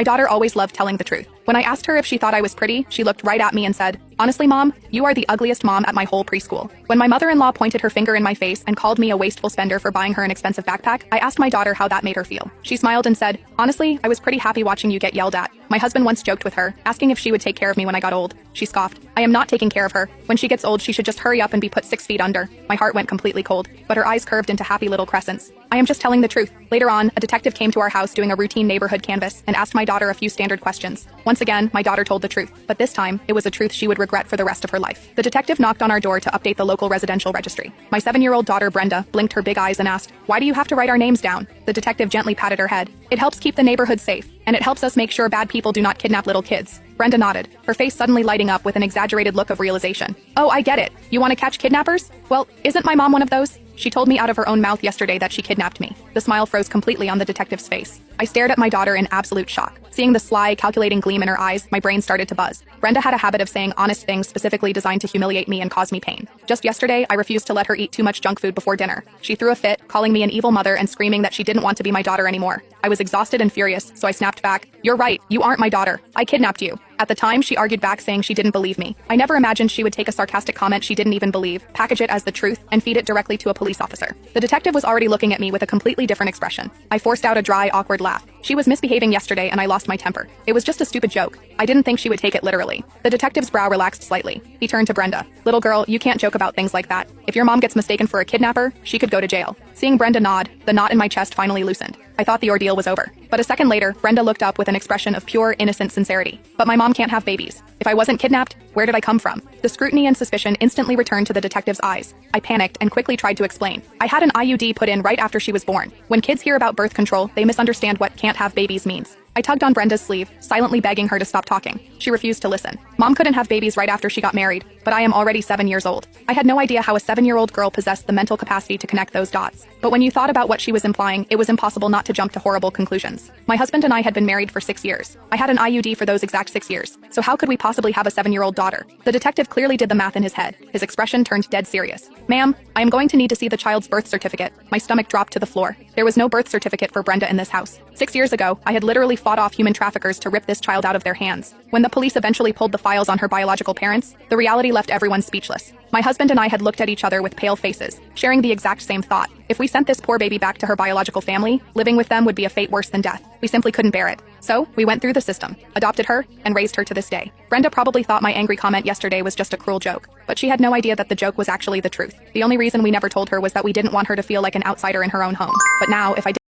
My daughter always loved telling the truth. When I asked her if she thought I was pretty, she looked right at me and said, "Honestly, Mom, you are the ugliest mom at my whole preschool." When my mother-in-law pointed her finger in my face and called me a wasteful spender for buying her an expensive backpack, I asked my daughter how that made her feel. She smiled and said, "Honestly, I was pretty happy watching you get yelled at." My husband once joked with her, asking if she would take care of me when I got old. She scoffed, "I am not taking care of her. When she gets old, she should just hurry up and be put 6 feet under." My heart went completely cold, but her eyes curved into happy little crescents. I am just telling the truth. Later on, a detective came to our house doing a routine neighborhood canvass and asked my daughter a few standard questions. Once again, my daughter told the truth, but this time, it was a truth she would regret for the rest of her life. The detective knocked on our door to update the local residential registry. My 7-year-old daughter, Brenda, blinked her big eyes and asked, "Why do you have to write our names down?" The detective gently patted her head. "It helps keep the neighborhood safe, and it helps us make sure bad people do not kidnap little kids." Brenda nodded, her face suddenly lighting up with an exaggerated look of realization. "Oh, I get it. You want to catch kidnappers? Well, isn't my mom one of those? She told me out of her own mouth yesterday that she kidnapped me." The smile froze completely on the detective's face. I stared at my daughter in absolute shock. Seeing the sly, calculating gleam in her eyes, my brain started to buzz. Brenda had a habit of saying honest things specifically designed to humiliate me and cause me pain. Just yesterday, I refused to let her eat too much junk food before dinner. She threw a fit, calling me an evil mother and screaming that she didn't want to be my daughter anymore. I was exhausted and furious, so I snapped back, "You're right, you aren't my daughter. I kidnapped you." At the time, she argued back saying she didn't believe me. I never imagined she would take a sarcastic comment she didn't even believe, package it as the truth, and feed it directly to a police officer. The detective was already looking at me with a completely different expression. I forced out a dry, awkward laugh. She was misbehaving yesterday and I lost my temper. It was just a stupid joke. I didn't think she would take it literally. The detective's brow relaxed slightly. He turned to Brenda. "Little girl, you can't joke about things like that. If your mom gets mistaken for a kidnapper, she could go to jail." Seeing Brenda nod, the knot in my chest finally loosened. I thought the ordeal was over. But a second later, Brenda looked up with an expression of pure, innocent sincerity. "But my mom can't have babies. If I wasn't kidnapped, where did I come from?" The scrutiny and suspicion instantly returned to the detective's eyes. I panicked and quickly tried to explain. "I had an IUD put in right after she was born. When kids hear about birth control, they misunderstand what can't have babies means." I tugged on Brenda's sleeve, silently begging her to stop talking. She refused to listen. "Mom couldn't have babies right after she got married, but I am already 7 years old." I had no idea how a 7-year-old girl possessed the mental capacity to connect those dots. But when you thought about what she was implying, it was impossible not to jump to horrible conclusions. My husband and I had been married for 6 years. I had an IUD for those exact 6 years. So how could we possibly have a 7-year-old daughter? The detective clearly did the math in his head. His expression turned dead serious. "Ma'am, I am going to need to see the child's birth certificate." My stomach dropped to the floor. There was no birth certificate for Brenda in this house. 6 years ago, I had literally fought off human traffickers to rip this child out of their hands. When the police eventually pulled the files on her biological parents, the reality left everyone speechless. My husband and I had looked at each other with pale faces, sharing the exact same thought. If we sent this poor baby back to her biological family, living with them would be a fate worse than death. We simply couldn't bear it. So, we went through the system, adopted her, and raised her to this day. Brenda probably thought my angry comment yesterday was just a cruel joke, but she had no idea that the joke was actually the truth. The only reason we never told her was that we didn't want her to feel like an outsider in her own home. But now, if I